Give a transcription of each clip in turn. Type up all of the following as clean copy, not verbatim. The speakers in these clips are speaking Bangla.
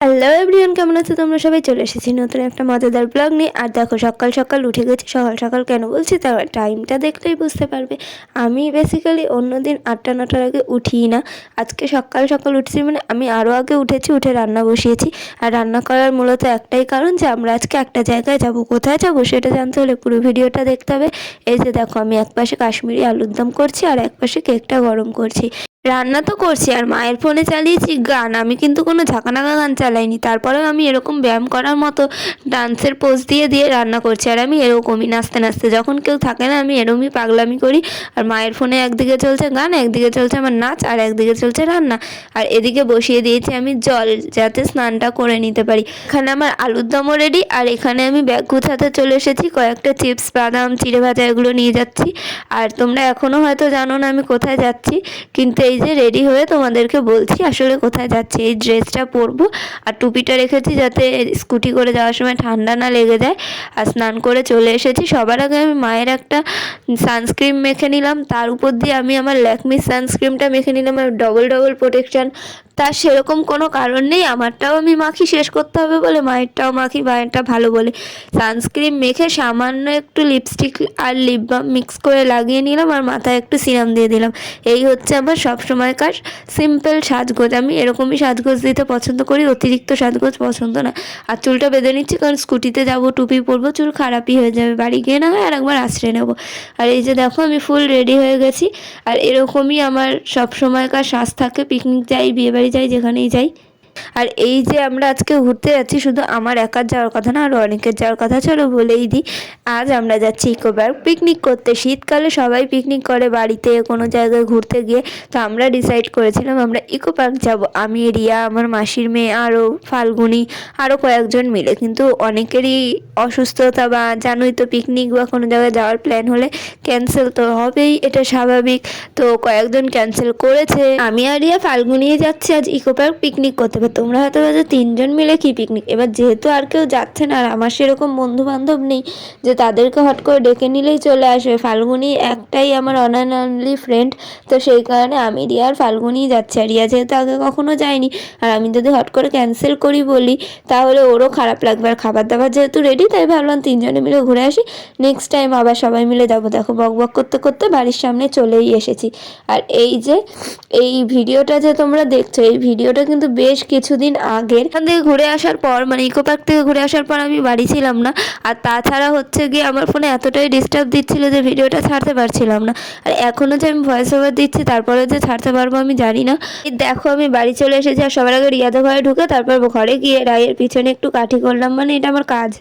হ্যালো এভরিওয়ান, কেমন আছো তোমরা সবাই? চলে এসেছি নতুন একটা মজাদার ব্লগ নিয়ে। আর দেখো, সকাল সকাল উঠে গেছি। সকাল সকাল কেন বলছি, তার টাইমটা দেখলেই বুঝতে পারবে। আমি বেসিক্যালি অন্যদিন 8টা-9টার আগে উঠিই না। আজকে সকাল সকাল উঠছি, মানে আমি আরও আগে উঠেছি, উঠে রান্না বসিয়েছি। আর রান্না করার মূলত একটাই কারণ যে আমরা আজকে একটা জায়গায় যাব। কোথায় যাব সেটা জানতে হলে পুরো ভিডিওটা দেখতে হবে। এই যে দেখো, আমি একপাশে কাশ্মীরি আলুর দম করছি আর একপাশে কেকটা গরম করছি। রান্না তো করছি আর মায়ের ফোনে চালিয়েছি গান। আমি কিন্তু কোনো ঝাঁকানাকা গান চালাইনি। তারপরেও আমি এরকম ব্যায়াম করার মতো ডান্সের পোজ দিয়ে দিয়ে রান্না করছি। আর আমি এরকমই নাচতে নাচতে, যখন কেউ থাকে না আমি এরকমই পাগলামি করি। আর মায়ের ফোনে একদিকে চলছে গান, একদিকে চলছে আমার নাচ, আর একদিকে চলছে রান্না। আর এদিকে বসিয়ে দিয়েছি আমি জল, যাতে স্নানটা করে নিতে পারি। এখানে আমার আলুর দমও রেডি। আর এখানে আমি ব্যাগ গুছাতে চলে এসেছি। কয়েকটা চিপস, বাদাম, চিড়ে ভাজা এগুলো নিয়ে যাচ্ছি। আর তোমরা এখনও হয়তো জানো না আমি কোথায় যাচ্ছি, কিন্তু এই যে রেডি হয়ে তোমাদেরকে বলছি আসলে কোথায় যাচ্ছি। এই ড্রেসটা পরবো আর টুপিটা রেখেছি যাতে স্কুটি করে যাওয়ার সময় ঠান্ডা না লেগে যায়। আর স্নান করে চলে এসেছি। সবার আগে আমি মায়ের একটা সানস্ক্রিন মেখে নিলাম, তার উপর দিয়ে আমি আমার ল্যাকমির সানস্ক্রিনটা মেখে নিলাম। আর ডবল ডবল প্রোটেকশান। তার সেরকম কোনো কারণ নেই, আমারটাও আমি মাখি, শেষ করতে হবে বলে মায়েরটাও মাখি, মায়েরটা ভালো বলে। সানস্ক্রিন মেখে সামান্য একটু লিপস্টিক আর লিপ বাম মিক্স করে লাগিয়ে নিলাম, আর মাথায় একটু সিরাম দিয়ে দিলাম। এই হচ্ছে আমার সবসময়কার সিম্পল সাজগোজ। আমি এরকমই সাজগোজ দিতে পছন্দ করি, অতিরিক্ত সাজগোজ পছন্দ না। আর চুলটা বেঁধে নিচ্ছি, কারণ স্কুটিতে যাব, টুপি পরবো, চুল খারাপই হয়ে যাবে, বাড়ি গিয়ে না হয় আর একবার আশ্রয় নেবো। আর এই যে দেখো, আমি ফুল রেডি হয়ে গেছি। আর এরকমই আমার সবসময়কার সাজ থাকে। পিকনিক যাই, বিয়েবাড়ি যাই, যেখানেই যাই। আর এই যে আমরা আজকে ঘুরতে যাচ্ছি, শুধু আমার একার যাওয়ার কথা না, আরও অনেকের যাওয়ার কথা। চলো বলেই দিই, আজ আমরা যাচ্ছি ইকো পার্ক পিকনিক করতে। শীতকালে সবাই পিকনিক করে বাড়িতে কোনো জায়গায় ঘুরতে গিয়ে। তো আমরা ডিসাইড করেছিলাম আমরা ইকো পার্ক যাব। আমি, রিয়া, আমার মাসির মেয়ে, আরও ফাল্গুনি, আরও কয়েকজন মিলে। কিন্তু অনেকেরই অসুস্থতা, বা জানোই তো পিকনিক বা কোনো জায়গায় যাওয়ার প্ল্যান হলে ক্যান্সেল তো হবেই, এটা স্বাভাবিক। তো কয়েকজন ক্যান্সেল করেছে। আমি আর রিয়া ফাল্গুনি যাচ্ছি আজ ইকো পার্ক পিকনিক করতে। তোমরা হয়তো ভাবছো 3জন মিলে কি পিকনিক। এবার যেহেতু আর কেউ যাচ্ছে না, আর আমার সেরকম বন্ধু বান্ধব নেই যে তাদেরকে হট করে ডেকে নিলেই চলে আসবে। ফাল্গুনি একটাই আমার অন অ্যান্ড অনলি ফ্রেন্ড। তো সেই কারণে আমি, রিয়া আর ফাল্গুনিই যাচ্ছে। আর রিয়া যেহেতু আগে কখনো যায়নি, আর আমি যদি হট করে ক্যান্সেল করি বলি তাহলে ওরও খারাপ লাগবে। আর খাবার দাবার যেহেতু রেডি, তাই ভাবলাম 3জনে মিলে ঘুরে আসি, নেক্সট টাইম আবার সবাই মিলে যাবো। দেখো, বক বক করতে করতে বাড়ির সামনে চলেই এসেছি। আর এই যে এই ভিডিওটা যে তোমরা দেখছো, এই ভিডিওটা কিন্তু বেশ কিছুদিন আগের। এখান থেকে ঘুরে আসার পর, মানে ইকো পার্ক থেকে ঘুরে আসার পর আমি বাড়ি ছিলাম না। আর তাছাড়া হচ্ছে গিয়ে আমার ফোনে এতটাই ডিস্টার্ব দিচ্ছিল যে ভিডিওটা ছাড়তে পারছিলাম না। আর এখনও যে আমি ভয়েস ওভার দিচ্ছি, তারপরে যে ছাড়তে পারবো আমি জানি না। এই দেখো, আমি বাড়ি চলে এসেছি। আর সবার আগে রিয়াদের ঘরে ঢুকে তারপর ঘরে গিয়ে রায়ের পিছনে একটু কাঠি করলাম, মানে এটা আমার কাজ।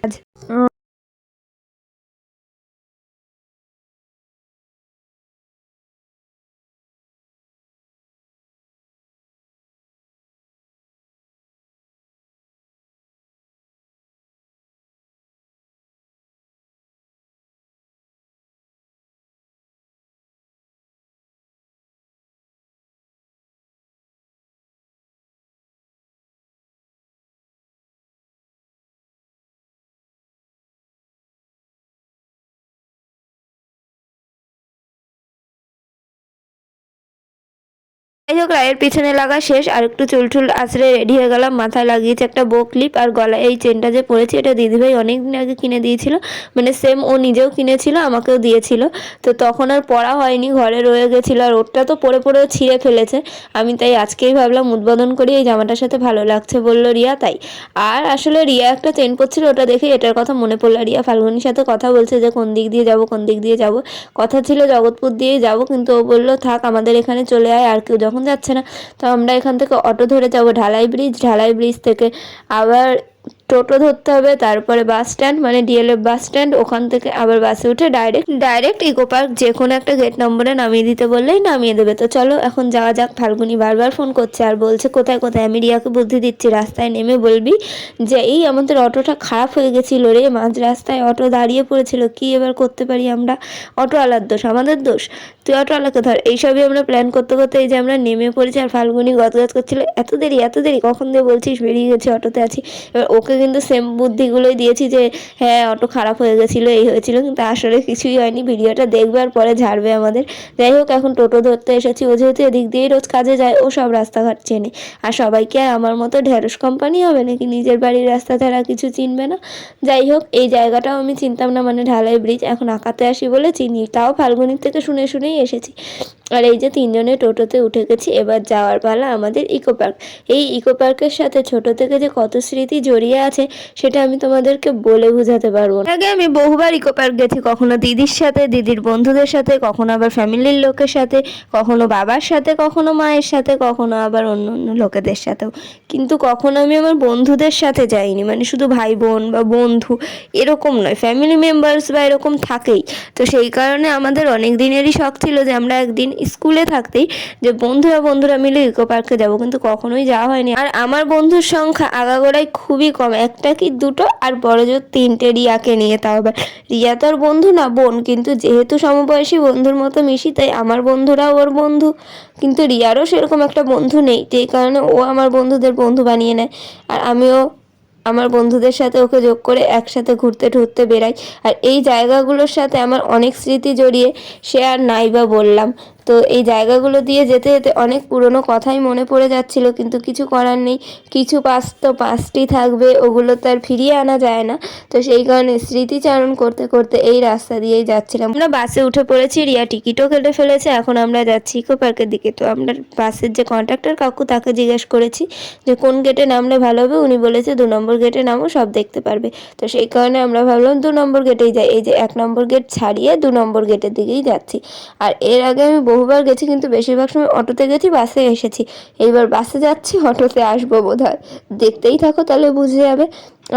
যাই হোক, রায়ের পিছনে লাগা শেষ। আর একটু চুল টুল আঁচড়ে রেডি হয়ে গেলাম। মাথায় লাগিয়েছি একটা বো ক্লিপ, আর গলায় এই চেনটা যে পরেছি এটা দিদিভাই অনেক দিন আগে কিনে দিয়েছিল। মানে সেম ও নিজেও কিনেছিল, আমাকেও দিয়েছিল। তো তখন আর পরা হয়নি, ঘরে রয়ে গেছিলো। আর ওটা তো পরে পরেও ছিঁড়ে ফেলেছে। আমি তাই আজকেই ভাবলাম উদ্বোধন করি, এই জামাটার সাথে ভালো লাগছে বললো রিয়া, তাই। আর আসলে রিয়া একটা চেন পরছিল, ওটা দেখে এটার কথা মনে পড়লো। রিয়া ফাল্গুনির সাথে কথা বলছে যে কোন দিক দিয়ে যাব, কোন দিক দিয়ে যাব। কথা ছিল জগৎপুর দিয়েই যাব, কিন্তু ও বললো থাক, আমাদের এখানে চলে আয়, আর কেউ যখন যাচ্ছে না। তো আমরা এখান থেকে অটো ধরে যাব ঢালাই ব্রিজ। ঢালাই ব্রিজ থেকে আবার টোটো ধরতে হবে, তারপরে বাস স্ট্যান্ড, মানে ডিএলএফ বাস স্ট্যান্ড। ওখান থেকে আবার বাসে উঠে ডাইরেক্ট ইকো পার্ক যে কোনো একটা গেট নম্বরে নামিয়ে দিতে বললেই নামিয়ে দেবে। তো চলো এখন যাওয়া যাক। ফাল্গুনি বারবার ফোন করছে আর বলছে কোথায় কোথায়। আমি রিয়াকে বুদ্ধি দিচ্ছি, রাস্তায় নেমে বলবি যে এই আমাদের অটোটা খারাপ হয়ে গেছিল রে, মাঝ রাস্তায় অটো দাঁড়িয়ে পড়েছিল, কি এবার করতে পারি আমরা? অটোওয়ালার দোষ, আমাদের দোষ? তুই অটোওয়ালাকে ধর। এইসবই আমরা প্ল্যান করতে করতে এই যে আমরা নেমে পড়েছি। আর ফাল্গুনি গজগজ করছিল, এত দেরি এত দেরি, কখন দিয়ে বলছিস বেরিয়ে গেছি, অটোতে আছি। এবার ওকে কিন্তু সেম বুদ্ধিগুলোই দিয়েছি যে হ্যাঁ অটো খারাপ হয়ে গেছিলো, এই হয়েছিল, কিন্তু আসলে কিছুই হয়নি। ভিডিওটা দেখবে আর পরে ঝাড়বে আমাদের। যাই হোক, এখন টোটো ধরতে এসেছি। ও যেহেতু এদিক দিয়েই রোজ কাজে যায়, ও সব রাস্তাঘাট চেনে। আর সবাইকে আমার মতো ঢেঁড়স কোম্পানি হবে নাকি নিজের বাড়ির রাস্তা ছাড়া কিছু চিনবে না। যাই হোক, এই জায়গাটাও আমি চিনতাম না, মানে ঢালাই ব্রিজ, এখন আঁকাতে আসি বলে চিনি, তাও ফাল্গুনির থেকে শুনে শুনেই এসেছি। আর এই যে তিনজনে টোটোতে উঠে গেছি, এবার যাওয়ার পালা আমাদের ইকো পার্ক। এই ইকো পার্কের সাথে ছোট থেকে যে কত স্মৃতি জড়িয়ে আছে সেটা আমি তোমাদেরকে বলে বোঝাতে পারবো না। আগে আমি বহুবার ইকো পার্ক গেছি, কখনো দিদির সাথে, দিদির বন্ধুদের সাথে, কখনো আবার ফ্যামিলির লোকের সাথে, কখনো বাবার সাথে, কখনো মায়ের সাথে, কখনো আবার অন্য অন্য লোকেদের সাথেও। কিন্তু কখনো আমি আমার বন্ধুদের সাথে যাইনি, মানে শুধু ভাই বোন বা বন্ধু এরকম নয়, ফ্যামিলি মেম্বার্স বা এরকম থাকেই। তো সেই কারণে আমাদের অনেক দিনেরই শখ ছিল যে আমরা একদিন স্কুলে থাকতেই যে বন্ধুরা মিলে ইকো পার্কে যাবো, কিন্তু কখনোই যাওয়া হয়নি। আর আমার বন্ধুর সংখ্যা আগাগোড়াই খুবই কম, একটা কি দুটো, আর বড় জোর তিনটে, রিয়াকে নিয়ে। তাও আবার রিয়া তো আর বন্ধু না, বোন, কিন্তু যেহেতু সমবয়সী বন্ধুর মতো মিশি তাই আমার বন্ধুরাও ওর বন্ধু, কিন্তু রিয়ারও সেরকম একটা বন্ধু নেই, যেই কারণে ও আমার বন্ধুদের বন্ধু বানিয়ে নেয়। আর আমিও আমার বন্ধুদের সাথে ওকে যোগ করে একসাথে ঘুরতে ঠুরতে বেরাই। আর এই জায়গাগুলোর সাথে আমার অনেক স্মৃতি জড়িয়ে, সে আর নাই বা বললাম। তো এই জায়গাগুলো দিয়ে যেতে যেতে অনেক পুরনো কথাই মনে পড়ে যাচ্ছিল, কিন্তু কিছু করার নেই, কিছু পাস তো পাসটি থাকবে, ওগুলো তো আর ফিরিয়ে আনা যায় না। তো সেই কারণে স্মৃতিচারণ করতে করতে এই রাস্তা দিয়েই যাচ্ছিলাম। আমরা বাসে উঠে পড়েছি, রিয়া টিকিটও কেটে ফেলেছে, এখন আমরা যাচ্ছি ইকো পার্কের দিকে। তো আমরা বাসের যে কন্ডাক্টর কাকু তাকে জিজ্ঞেস করেছি যে কোন গেটে নামলে ভালো হবে, উনি বলেছে 2 নম্বর গেটে নামো, সব দেখতে পারবে। তো সেই কারণে আমরা ভাবলাম 2 নম্বর গেটেই যাই। এই যে 1 নম্বর গেট ছাড়িয়ে 2 নম্বর গেটের দিকেই যাচ্ছি। আর এর আগে আমি বহুবার গেছি, কিন্তু বেশিরভাগ সময় অটোতে গেছি, বাসে এসেছি। এইবার বাসে যাচ্ছি, অটোতে আসবো বোধহয়, দেখতেই থাকো তাহলে বুঝে যাবে।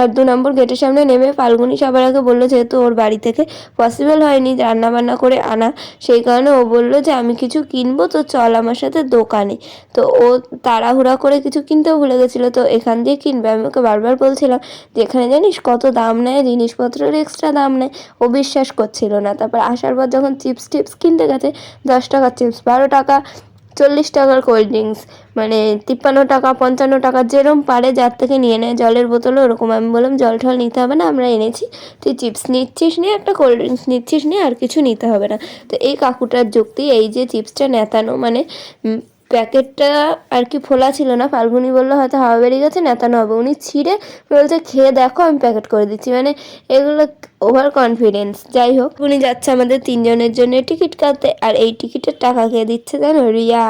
আর 2 নম্বর গেটের সামনে নেমে ফাল্গুনি সবার আগে বললো, যেহেতু ওর বাড়ি থেকে পসিবল হয়নি রান্না বান্না করে আনা, সেই কারণে ও বললো যে আমি কিছু কিনবো, তো চল আমার সাথে দোকানে। তো ও তাড়াহুড়া করে কিছু কিনতেও ভুলে গেছিলো, তো এখান দিয়ে কিনবে। আমি ওকে বারবার বলছিলাম যে এখানে জানিস কত দাম নেয়, জিনিসপত্রের এক্সট্রা দাম নেয়। ও বিশ্বাস করছিল না। তারপর আসার পর যখন চিপস টিপস কিনতে গেছে, 10 টাকার চিপস 12 টাকা, 40 টাকার কোল্ড ড্রিঙ্কস মানে 53 টাকা, 55 টাকা, যেরম পারে যার থেকে নিয়ে নেয়। জলের বোতলও ওরকম। আমি বললাম জল টল নিতে হবে না, আমরা এনেছি, তুই চিপস নিচ্ছিস নিয়ে, একটা কোল্ড ড্রিঙ্কস নিচ্ছিস নিয়ে, আর কিছু নিতে হবে না। তো এই কাকুটার যুক্তি, এই যে চিপসটা নেতানো, মানে প্যাকেটটা আর কি ফোলা ছিল না, ফাল্গুনি বললো হয়তো হাওয়া বেরিয়ে গেছে, নেতানো হবে। উনি ছিঁড়ে বলছে খেয়ে দেখো আমি প্যাকেট করে দিচ্ছি, মানে এগুলো ওভার কনফিডেন্স। যাই হোক, উনি যাচ্ছে আমাদের তিনজনের জন্য টিকিট কাটতে। আর এই টিকিটের টাকা কে দিচ্ছে জানো? রিয়া,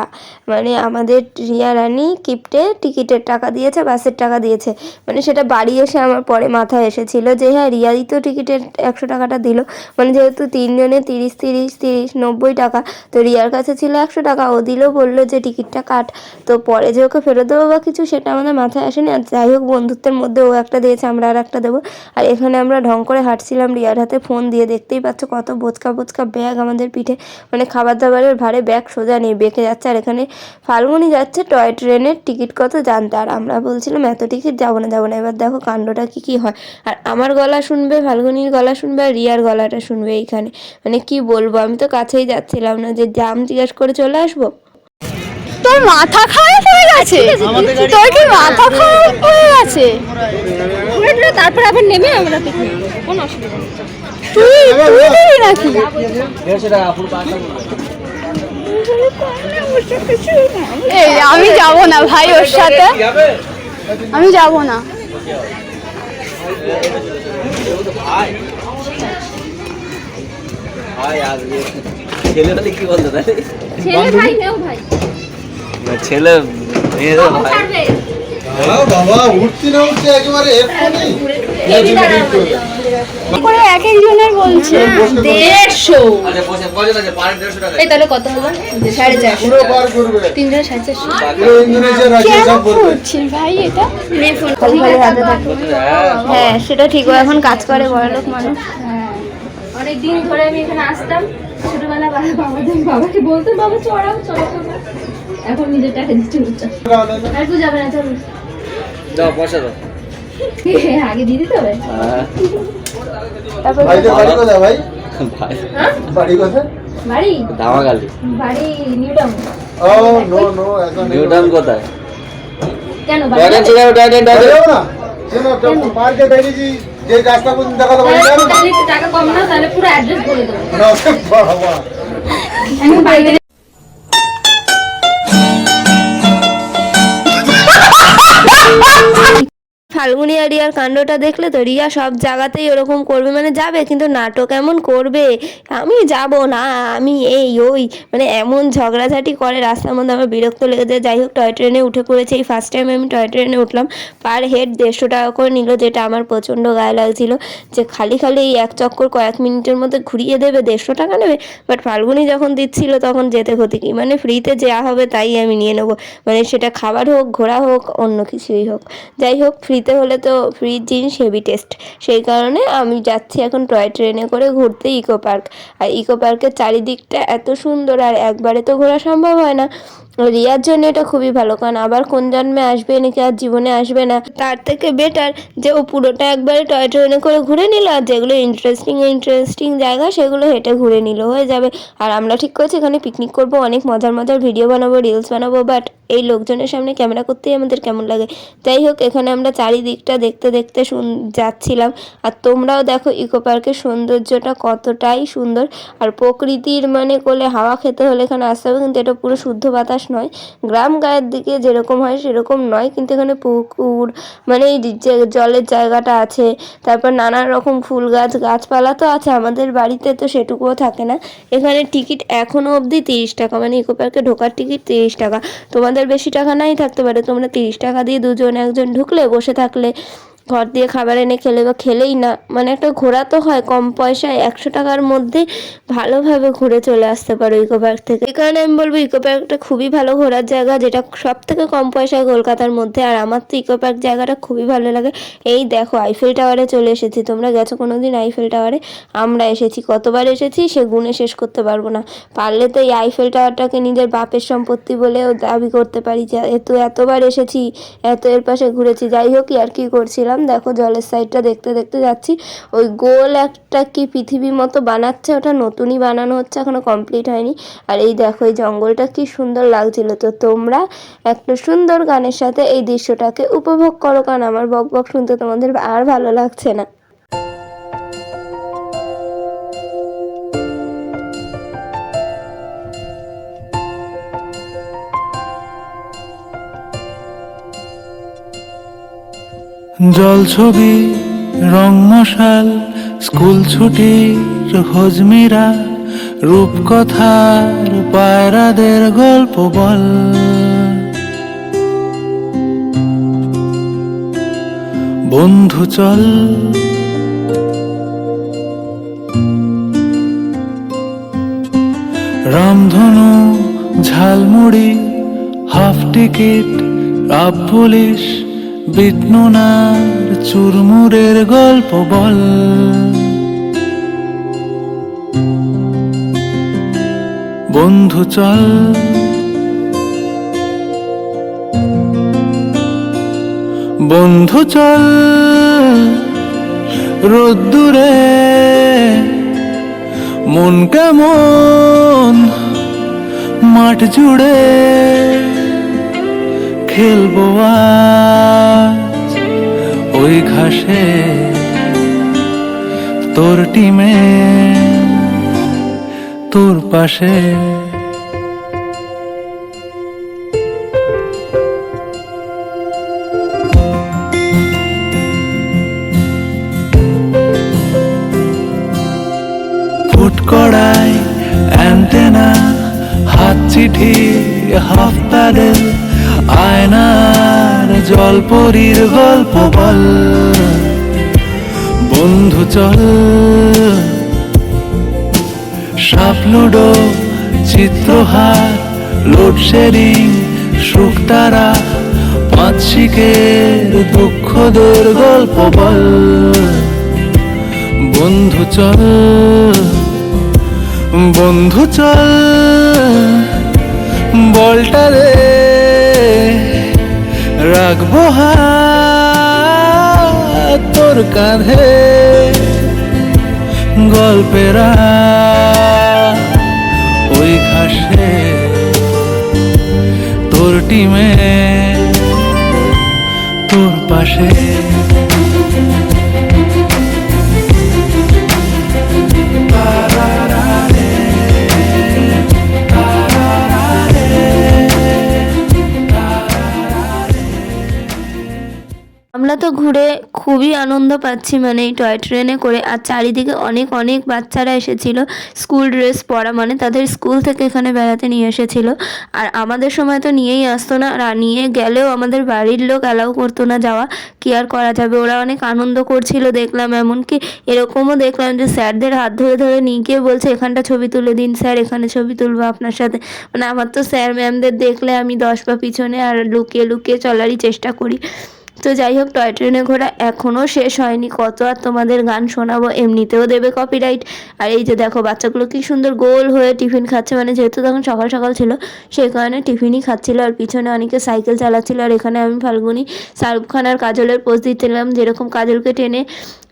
মানে আমাদের রিয়া রানী কিপ্টে টিকিটের টাকা দিয়েছে, বাসের টাকা দিয়েছে। মানে সেটা বাড়ি এসে আমার পরে মাথায় এসেছিল যে হ্যাঁ রিয়াই তো টিকিটের 100 টাকাটা দিল, মানে যেহেতু তিনজনে 30 90 টাকা, তো রিয়ার কাছে ছিল 100 টাকা, ও দিল, বললো যে টিকিটটা কাট। তো পরে যে ওকে ফেরত দেবো বা কিছু সেটা আমাদের মাথায় আসেনি। আর যাই হোক, বন্ধুত্বের মধ্যে ও একটা দিয়েছে, আমরা আর একটা দেবো। আর এখানে আমরা ঢং করে হাঁটছিলাম, রিয়ার হাতে ফোন দিয়ে, দেখতেই পাচ্ছ কত বোচকা বোচকা ব্যাগ আমাদের পিঠে, মানে খাবার দাবারের ভারে ব্যাগ সোজা নেই, বেঁকে যাচ্ছে। আর এখানে ফাল্গুনি যাচ্ছে টয় ট্রেনের টিকিট কত জানতে, আর আমরা বলছিলাম এত টিকিট যাবো না। এবার দেখো কাণ্ডটা কি হয়। আর আমার গলা শুনবে, ফাল্গুনির গলা শুনবে, আর রিয়ার গলাটা শুনবে এইখানে। মানে কি বলবো, আমি তো কাছেই যাচ্ছিলাম না, যে দাম জিজ্ঞেস করে চলে আসবো। তোর মাথা খারাপ হয়ে গেছে, তোর কি মাথা খারাপ হয়ে গেছে? তারপর আবার নেমে আমরা কোনো অসুবিধা নেই। তুই দিবি নাকি? এই আমি যাব না ভাই ওর সাথে, আমি যাব না। ছেলে হলে কি বলতো তাহলে? ছেলে ভাই নেও ভাই, ছেলে মেয়েদের ভাই। বাবা উঠছি না উঠছি একেবারে করে এক একজনের বলছে 150। আচ্ছা বসে আছে পার 150 টাকা। এই তাহলে কত হলো? 450। পুরো পার করবে 350। পুরো ইন্দোনেশিয়া রাজ্য সব করবে। করছিস ভাই এটা? খালি হাতে থাকে। হ্যাঁ সেটা ঠিক, ও এখন কাজ করে, বড়লোক মানুষ। অনেক দিন ধরে আমি এখানে আসতাম, ছোটবেলা বাবাকে বলতাম বাবা চড়াও চড়াও, এখন নিজের টাকা দিচ্ছে উচ্চ। আর তুই যাবে না, চল দাও পয়সা দাও। আগে দিয়ে দিতে হবে। তারপর ভাইদের বাড়ি কোথায় ভাই? ভাই বাড়ি কোথায়? বাড়ি দামাগালি। বাড়ি নিউ টাউন। ও নো নো এখন নিউটন কোথায়? কেন ডাইরেক্ট ছিল ডাইরেক্ট যাবো না শোনো পার্কে দেখেছি যে রাস্তা পর্যন্ত দেখালো বাড়ি যাবে তাহলে একটু টাকা কম না, তাহলে পুরো অ্যাড্রেস বলে দেবো। না বাবা আমি বাইরে ফাল্গুনি আর রিয়ার কাণ্ডটা দেখলে তো, রিয়া সব জায়গাতেই ওরকম করবে, মানে যাবে কিন্তু নাটক এমন করবে, আমি যাব না, আমি এই ওই, মানে এমন ঝগড়াঝাটি করে রাস্তার মধ্যে, আমার বিরক্ত লেগে যায়। যাই হোক, টয় ট্রেনে উঠে পড়েছে। এই ফার্স্ট টাইম আমি টয় ট্রেনে উঠলাম। পার হেড 150 টাকা করে নিল, যেটা আমার প্রচণ্ড গায়ে লাগছিল, যে খালি খালি এই এক চক্কর কয়েক মিনিটের মধ্যে ঘুরিয়ে দেবে, 150 টাকা নেবে। বাট ফাল্গুনি যখন দিচ্ছিল তখন যেতে ক্ষতি কি, মানে ফ্রিতে যা হবে তাই আমি নিয়ে নেবো, মানে সেটা খাবার হোক, ঘোরা হোক, অন্য কিছুই হোক। যাই হোক, ফ্রিতে হলে তো ফ্রি জিনিস হেভি টেস্ট, সেই কারণে আমি যাচ্ছি এখন টয় ট্রেনে করে ঘুরতে ইকো পার্ক। আর ইকো পার্কের চারিদিকটা এত সুন্দর, আর একবারে তো ঘোরা সম্ভব হয় না। রিয়ার জন্য এটা খুবই ভালো, কারণ আবার কোন জন্মে আসবে নাকি আর জীবনে আসবে না, তার থেকে বেটার যে ও পুরোটা একবারে টয় ট্রেনে করে ঘুরে নিল, আর যেগুলো ইন্টারেস্টিং জায়গা সেগুলো হেঁটে ঘুরে নিল, হয়ে যাবে। আর আমরা ঠিক করেছি এখানে পিকনিক করব, অনেক মজার মজার ভিডিও বানাবো, রিলস বানাবো, বাট এই লোকজনের সামনে ক্যামেরা করতেই আমাদের কেমন লাগে। যাই হোক, এখানে আমরা চারিদিকটা দেখতে দেখতে যাচ্ছিলাম। আর তোমরাও দেখো ইকো পার্কের সৌন্দর্যটা কতটাই সুন্দর, আর প্রকৃতির মানে কোলে হাওয়া খেতে হলে এখানে আসতে হবে, কিন্তু এটা পুরো শুদ্ধ বাতাস নয়, গ্রাম গায়ের দিকে যেরকম হয় সেরকম নয়, কিন্তু এখানে পুকুর, মানে এই যে জলের জায়গাটা আছে, তারপর নানা রকম ফুল গাছ, গাছপালা তো আছে, আমাদের বাড়িতে তো সেটুকুও থাকে না। এখানে টিকিট এখনও অবধি 30 টাকা, মানে ইকো পার্কে ঢোকার টিকিট 30 টাকা। তোমাদের বেশি টাকা নাই থাকতে পারে, তোমরা 30 টাকা দিয়ে দুজন একজন ঢুকলে, বসে থাকলে, ঘর দিয়ে খাবার এনে খেলে বা খেলেই না, মানে একটা ঘোরা তো হয় কম পয়সায়, 100 টাকার মধ্যে ভালোভাবে ঘুরে চলে আসতে পারো ইকো পার্ক থেকে। এই কারণে আমি বলবো ইকো পার্কটা খুবই ভালো ঘোরার জায়গা, যেটা সব থেকে কম পয়সায় কলকাতার মধ্যে। আর আমার তো ইকো পার্ক জায়গাটা খুবই ভালো লাগে। এই দেখো আইফেল টাওয়ারে চলে এসেছি, তোমরা গেছো কোনোদিন আইফেল টাওয়ারে? আমরা এসেছি, কতবার এসেছি সে গুণে শেষ করতে পারবো না। পারলে তো এই আইফেল টাওয়ারটাকে নিজের বাপের সম্পত্তি বলেও দাবি করতে পারি, যে এতবার এসেছি, এর পাশে ঘুরেছি। যাই হোক, আর কি করছিলাম দেখো, জলের সাইডটা দেখতে দেখতে যাচ্ছি। ওই গোল একটা কি পৃথিবীর মতো বানাচ্ছে, ওটা নতুনই বানানো হচ্ছে, এখনো কমপ্লিট হয়নি। আর এই দেখো এই জঙ্গলটা কি সুন্দর লাগছিল। তো তোমরা একটা সুন্দর গানের সাথে এই দৃশ্যটাকে উপভোগ করো, কারণ আমার বক বক শুনতে তোমাদের আর ভালো লাগছে না। জল ছবি, রং মশাল, স্কুল ছুটির হজমিরা, রূপকথার পায়রাদের গল্প বল, বন্ধু চল রামধনু, ঝালমুড়ি, হাফ টিকিট, আপ পুলিশ, বিটনুনার চুরমুরের গল্প বল, বন্ধু চল বন্ধু চল রোদ্দুরে, মন কেমন মাঠ জুড়ে, খেলবো আজ ওই ঘাসে, তোর টিমে তোর পাশে। ফুটকড়াই অ্যান্টেনা, হাত চিঠি, হাফ প্যাডেল, আয়নার জলপরীর গল্প বল, বন্ধু চল সাপ লুডো, চিত্রহার, লোডশেডিং, শুকতারা, পাঁচ শিকের দুঃখদের গল্প বল, বন্ধু চল বন্ধু চল বলটা রে রাখবো হাত তোর কাঁধে, গল্পেরা ওই ঘাসে, তোর টিমে তোর পাশে। খুবই আনন্দ পাচ্ছি, মানে এই টয় ট্রেনে করে। আর চারিদিকে অনেক অনেক বাচ্চারা এসেছিল স্কুল ড্রেস পরা, মানে তাদের স্কুল থেকে এখানে বেড়াতে নিয়ে এসেছিল। আর আমাদের সময় তো নিয়েই আসতো না, আর নিয়ে গেলেও আমাদের বাড়ির লোক অ্যালাউ করতো না যাওয়া। কি আর করা যাবে, ওরা অনেক আনন্দ করছিল দেখলাম। এমনকি এরকমও দেখলাম যে স্যারদের হাত ধরে ধরে নিয়ে গিয়ে বলছে এখানটা ছবি তুলে দিন স্যার, এখানে ছবি তুলবো আপনার সাথে। মানে আমার তো স্যার ম্যামদের দেখলে আমি 10 পা পিছনে আর লুকিয়ে লুকিয়ে চলারই চেষ্টা করি। তো যাই হোক, টয় ট্রেনে ঘোরা এখনও শেষ হয়নি, কত আর তোমাদের গান শোনাবো, এমনিতেও দেবে কপিরাইট। আর এই যে দেখো বাচ্চাগুলো কি সুন্দর গোল হয়ে টিফিন খাচ্ছে, মানে যেহেতু তখন সকাল সকাল ছিল সেই কারণে টিফিনই খাচ্ছিল। আর পিছনে অনেকে সাইকেল চালাচ্ছিল। আর এখানে আমি ফাল্গুনি শাহরুখ খান আর কাজলের পোজ দিতেলাম, যেরকম কাজলকে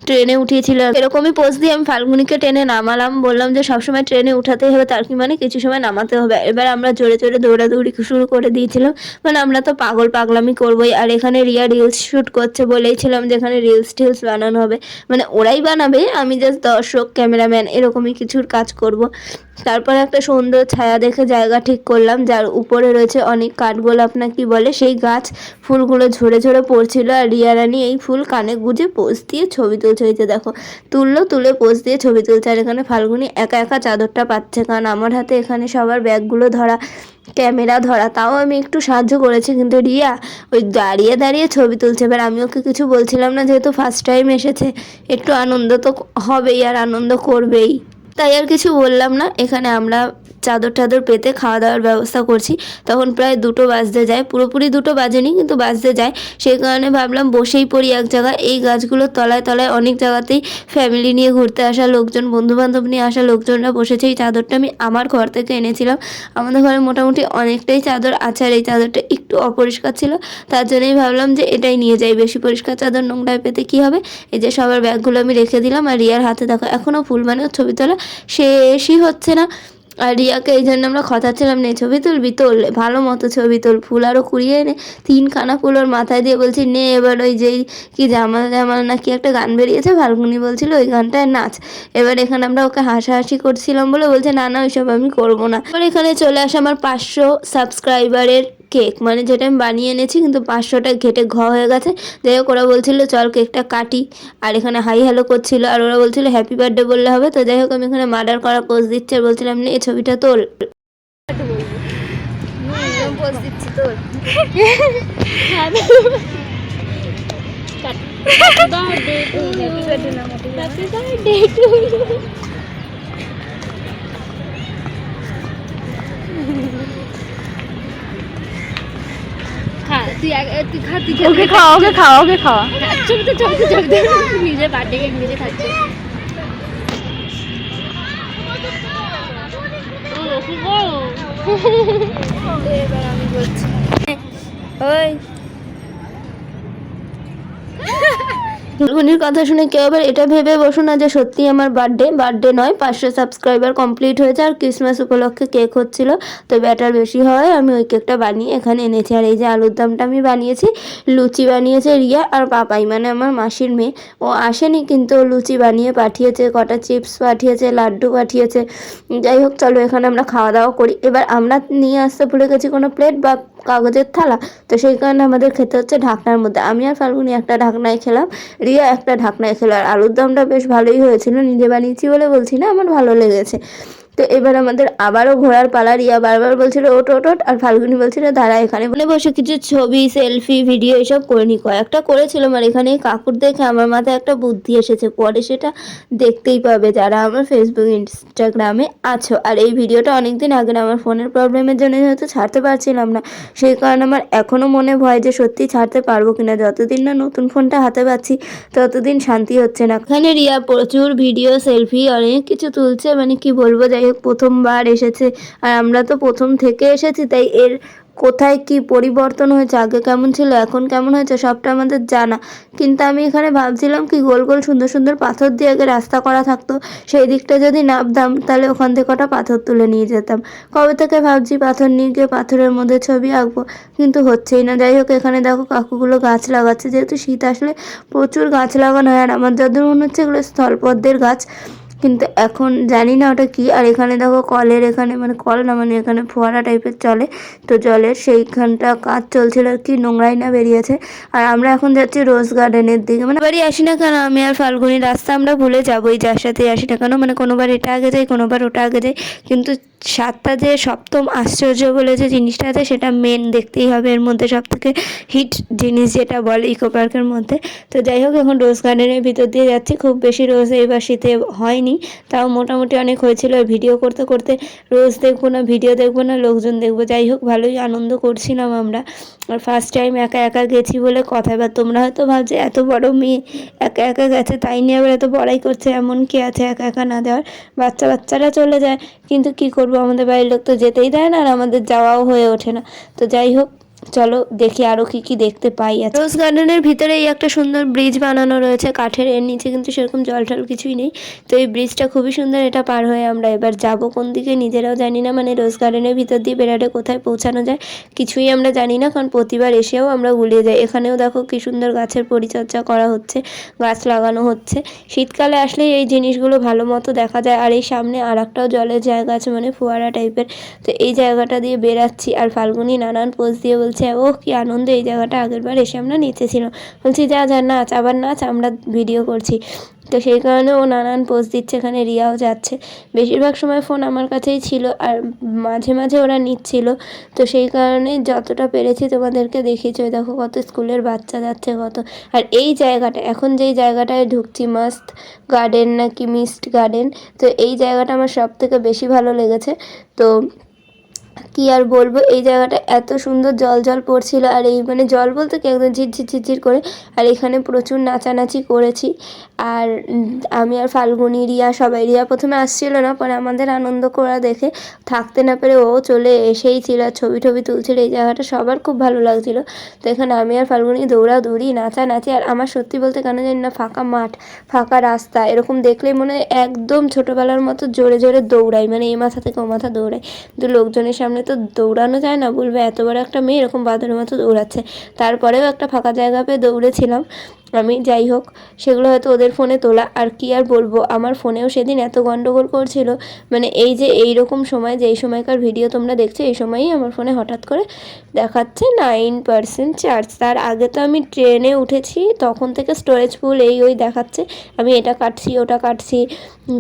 ট্রেনে উঠিয়েছিল এরকমই পোজ দিয়ে আমি ফাল্গুনিকে টেনে নামালাম। বললাম যে সবসময় ট্রেনে উঠাতেই হবে, তার কি মানে কিছু সময় নামাতে হবে। এবার আমরা জোরে জোরে দৌড়াদৌড়ি শুরু করে দিয়েছিলাম, মানে আমরা তো পাগলামি করবোই। আর এখানে রিয়া রিলস শ্যুট করছে, বলেইছিলাম যে এখানে রিলস টিলস বানানো হবে, মানে ওরাই বানাবে, আমি জাস্ট দর্শক ক্যামেরাম্যান এরকমই কিছুর কাজ করব। তারপরে একটা সুন্দর ছায়া দেখে জায়গা ঠিক করলাম, যার উপরে রয়েছে অনেক কাঠগোলাপ না কি বলে সেই গাছ, ফুলগুলো ঝরে ঝরে পড়ছিল। আর রিয়া রানী এই ফুল কানে গুঁজে পোজ দিয়ে ছবি তুলছে, হয়েছে দেখো তুলে পোজ দিয়ে ছবি তুলছে। আর এখানে ফাল্গুনি একা একা চাদরটা পাচ্ছে, কারণ আমার হাতে এখানে সবার ব্যাগগুলো ধরা, ক্যামেরা ধরা, তাও আমি একটু সাহায্য করেছি, কিন্তু রিয়া ওই দাঁড়িয়ে দাঁড়িয়ে ছবি তুলছে। এবার আমি ওকে কিছু বলছিলাম না, যেহেতু ফার্স্ট টাইম এসেছে, একটু আনন্দ তো হবেই আর আনন্দ করবেই, তাই আর কিছু বললাম না। এখানে আমরা চাদর পেতে খাওয়া দাওয়ার ব্যবস্থা করছি, তখন প্রায় 2টো বাজতে যায়, পুরোপুরি 2টো বাজেনি কিন্তু বাজতে যায়। সেই কারণে ভাবলাম বসেই পড়ি এক জায়গায়। এই গাছগুলোর তলায় তলায় অনেক জায়গাতেই ফ্যামিলি নিয়ে ঘুরতে আসা লোকজন, বন্ধুবান্ধব নিয়ে আসা লোকজনরা বসেছে। এই চাদরটা আমি আমার ঘর থেকে এনেছিলাম, আমাদের ঘরে মোটামুটি অনেকটাই চাদর আছে। আর এই চাদরটা একটু অপরিষ্কার ছিল, তার জন্যই ভাবলাম যে এটাই নিয়ে যাই, বেশি পরিষ্কার চাদর নোংরায় পেতে কী হবে। এই যে সবার ব্যাগগুলো আমি রেখে দিলাম। আর রিয়ার হাতে দেখো এখনও ফুল, মানে ছবি তোলা শেষই হচ্ছে না। আর রিয়াকে এই জন্য আমরা খতাচ্ছিলাম, নে ছবি তুলবি, তোল ভালো মতো ছবি তোল, ফুল আরও কুড়িয়ে এনে 3খানা ফুল ওর মাথায় দিয়ে বলছি নে এবার ওই যেই কি জামাল জামাল না কি একটা গান বেরিয়েছে, ফাল্গুনি বলছিল ওই গানটায় নাচ। এবার এখানে আমরা ওকে হাসাহাসি করছিলাম বলে বলছে না না ওইসব আমি করবো না। এবার এখানে চলে আসে আমার 500 সাবস্ক্রাইবারের কেক, মানে যেটা আমি বানিয়ে এনেছি কিন্তু 500টা ঘেটে হয়ে গেছে। যাই হোক ওরা বলছিল চল কেকটা কাটি, আর এখানে হাই হ্যালো করছিল, আর ওরা বলছিল হ্যাপি বার্থডে বললে হবে। তো যাই হোক আমি এখানে মার্ডার করা পোজ দিচ্ছি, আর বলছিলাম নে এই ছবিটা তোল, পোজ দিচ্ছি তোল। ওকে খাওয়া নিজে বার্থডে কেক নিজে খাচ্ছে। এবার আমি বলছি ওই ফাল্গুনির কথা শুনে কেউ আবার এটা ভেবে বসো না যে সত্যি আমার বার্থডে নয়, 500 সাবস্ক্রাইবার কমপ্লিট হয়েছে। আর ক্রিসমাস উপলক্ষে কেক হচ্ছিল, তো ব্যাটার বেশি হয় আমি ওই কেকটা বানিয়ে এখানে এনেছি। আর এই যে আলুর দমটা আমি বানিয়েছি, লুচি বানিয়েছে রিয়া আর পাপাই, মানে আমার মাসির মেয়ে, ও আসেনি কিন্তু ও লুচি বানিয়ে পাঠিয়েছে, কটা চিপস পাঠিয়েছে, লাড্ডু পাঠিয়েছে। যাই হোক চলো এখানে আমরা খাওয়া দাওয়া করি। এবার আমরা নিয়ে আসতে ভুলে গেছি কোনো প্লেট বা কাগজের থালা, তো সেই কারণে আমাদের খেতে হচ্ছে ঢাকনার মধ্যে। আমি আর ফাল্গুনি একটা ঢাকনায় খেলাম, রিয়া একটা ঢাকনায় খেলো। আর আলুর দমটা বেশ ভালোই হয়েছিল, নিজে বানিয়েছি বলে বলছি না, আমার ভালো লেগেছে। তো এবার আমাদের আবারও ঘোরার পালা। রিয়া বারবার বলছিল ওট, আর ফাল্গুনি বলছিল দাঁড়া এখানে বসে কিছু ছবি সেলফি ভিডিও এসব করে নি। কয়েকটা করেছিলাম। আর এখানে কাকুর দেখে আমার মাথায় একটা বুদ্ধি এসেছে, পরে সেটা দেখতেই পাবে যারা আমার ফেসবুক ইনস্টাগ্রামে আছো। আর এই ভিডিওটা অনেকদিন আগে, আমার ফোনের প্রবলেমের জন্য হয়তো ছাড়তে পারছিলাম না, সেই কারণে আমার এখনও মনে ভয় যে সত্যি ছাড়তে পারবো কিনা। যতদিন না নতুন ফোনটা হাতে পাচ্ছি ততদিন শান্তি হচ্ছে না। এখানে রিয়া প্রচুর ভিডিও সেলফি অনেক কিছু তুলছে, মানে কি বলবো। যাই হোক প্রথমবার এসেছে, আর আমরা তো প্রথম থেকে এসেছি, তাই এর কোথায় কি পরিবর্তন হয়েছে, আগে কেমন ছিল এখন কেমন হয়েছে সবটা আমাদের জানা। কিন্তু আমি এখানে ভাবছিলাম কি গোল গোল সুন্দর সুন্দর পাথর দিয়ে আগে রাস্তা করা থাকতো, সেই দিকটা যদি নামতাম তাহলে ওখান থেকে কটা পাথর তুলে নিয়ে যেতাম। কবে থেকে ভাবছি পাথর নিয়ে গিয়ে পাথরের মধ্যে ছবি আঁকবো, কিন্তু হচ্ছেই না। যাই হোক এখানে দেখো কাকুগুলো গাছ লাগাচ্ছে, যেহেতু শীত আসলে প্রচুর গাছ লাগানো হয়। আর আমার যতদূর মনে হচ্ছে এগুলো স্থলপদ্মের গাছ। কিন্তু এখন জানি না ওটা কি। আর এখানে দেখো কলের এখানে মানে কল না মানে এখানে ফোয়ারা টাইপের চলে, তো জলের সেইখানটা কাজ চলছিল আর কি, নোংরাই না বেরিয়েছে। আর আমরা এখন যাচ্ছি রোজ গার্ডেনের দিকে। মানে বাড়ি আসি না কেন আমি আর ফাল্গুনি রাস্তা আমরা ভুলে যাবোই, যার সাথেই আসি না কেন, মানে কোনোবার এটা আগে যাই কোনোবার ওটা আগে যাই, কিন্তু সাতটা যে সপ্তম আশ্চর্য বলে যে জিনিসটা আছে সেটা মেন দেখতেই হবে, এর মধ্যে সব থেকে হিট জিনিস যেটা বলে ইকো পার্কের মধ্যে। তো যাই হোক এখন রোজ গার্ডেনের ভিতর দিয়ে যাচ্ছি। খুব বেশি রোজ এইবার শীতে হয়নি, তাও মোটামুটি অনেক হয়েছিল। ভিডিও করতে করতে রোজ দেখবো না, ভিডিও দেখবো না, লোকজন দেখবো, যাই হোক ভালোই আনন্দ করছিলাম আমরা। আর ফার্স্ট টাইম একা একা গেছি বলে কথা। এবার তোমরা হয়তো ভাবছো এত বড় মেয়ে একা একা গেছে তাই নিয়ে আবার এত বড়াই করছে, এমন কি আছে একা একা না দেওয়ার, বাচ্চারা চলে যায়, কিন্তু কি করবো আমাদের বাড়ির লোক তো যেতেই দেয় না আর আমাদের যাওয়াও হয়ে ওঠে না। তো যাই হোক চলো দেখি আরো কি কি দেখতে পাই। রোজ গার্ডেনের ভিতরে এই একটা সুন্দর ব্রিজ বানানো রয়েছে কাঠের, এর নিচে কিন্তু সেরকম জল টল কিছুই নেই। তো এই ব্রিজটা খুবই সুন্দর, এটা পার হয়ে আমরা এবার যাব কোন দিকে নিজেরাও জানি না, মানে রোজ গার্ডেনের ভিতর দিয়ে বেড়ালে কোথায় পৌঁছানো যায় কিছুই আমরা জানি না, কারণ প্রতিবার এসেও আমরা গুলিয়ে যাই। এখানেও দেখো কি সুন্দর গাছের পরিচর্যা করা হচ্ছে, গাছ লাগানো হচ্ছে। শীতকালে আসলে এই জিনিসগুলো ভালো মতো দেখা যায়। আর এই সামনে আর একটাও জলের জায়গা আছে মানে ফোয়ারা টাইপের, তো এই জায়গাটা দিয়ে বেরাচ্ছি। আর ফাল্গুনি নানান পোজ দিয়ে বলছে ও কি আনন্দ, এই জায়গাটা আগের বার এসে আমরা নিচেছিলাম। বলছি যা নাচ, আবার নাচ, আমরা ভিডিও করছি। তো সেই কারণে ও নানান পোজ দিচ্ছে, এখানে রিয়াও যাচ্ছে। বেশিরভাগ সময় ফোন আমার কাছেই ছিল আর মাঝে মাঝে ওরা নিচ্ছিল, তো সেই কারণে যতটা পেরেছি তোমাদেরকে দেখিয়েছি। ওই দেখো কত স্কুলের বাচ্চা যাচ্ছে কত। আর এই জায়গাটা এখন যেই জায়গাটায় ঢুকছি মাস্ট গার্ডেন নাকি মিস্ট গার্ডেন, তো এই জায়গাটা আমার সব থেকে বেশি ভালো লেগেছে। তো কি আর বলবো, এই জায়গাটা এত সুন্দর জল পড়ছিল, আর এই মানে জল বলতে কি একদম ঝিরঝির করে। আর এখানে প্রচুর নাচানাচি করেছি। আর আমি আর ফাল্গুনি, রিয়া প্রথমে আসছিল না, পরে আমাদের আনন্দ করা দেখে থাকতে না পেরে ও চলে এসেই ছিল, ছবি তুলছিল। এই জায়গাটা সবার খুব ভালো লাগছিল। তো এখানে আমি আর ফাল্গুনি দৌড়াদৌড়ি নাচানাচি। আর আমার সত্যি বলতে কেন জানি না ফাঁকা মাঠ ফাঁকা রাস্তা এরকম দেখলেই মনে হয় একদম ছোটোবেলার মতো জোরে দৌড়াই, মানে এই মাথা থেকে ও মাথা দৌড়াই। কিন্তু লোকজনের সামনে তো দৌড়ানো যায় না, বলবে এত বড় একটা মেয়ে এরকম বাঁদরের মতো দৌড়াচ্ছে। তারপরেও একটা ফাঁকা জায়গা পেয়ে দৌড়েছিলাম আমি। যাই হোক সেগুলো হয়তো ওদের ফোনে তোলা, আর কি আর বলবো, আমার ফোনেও সেদিন এত গন্ডগোল করছিল। মানে এই যে এইরকম সময়, যেই সময়কার ভিডিও তোমরা দেখছো এই সময়ই আমার ফোনে হঠাৎ করে দেখাচ্ছে 9% চার্জ। তার আগে তো আমি ট্রেনে উঠেছি তখন থেকে স্টোরেজ ফুল এই ওই দেখাচ্ছে, আমি এটা কাটছি ওটা কাটছি,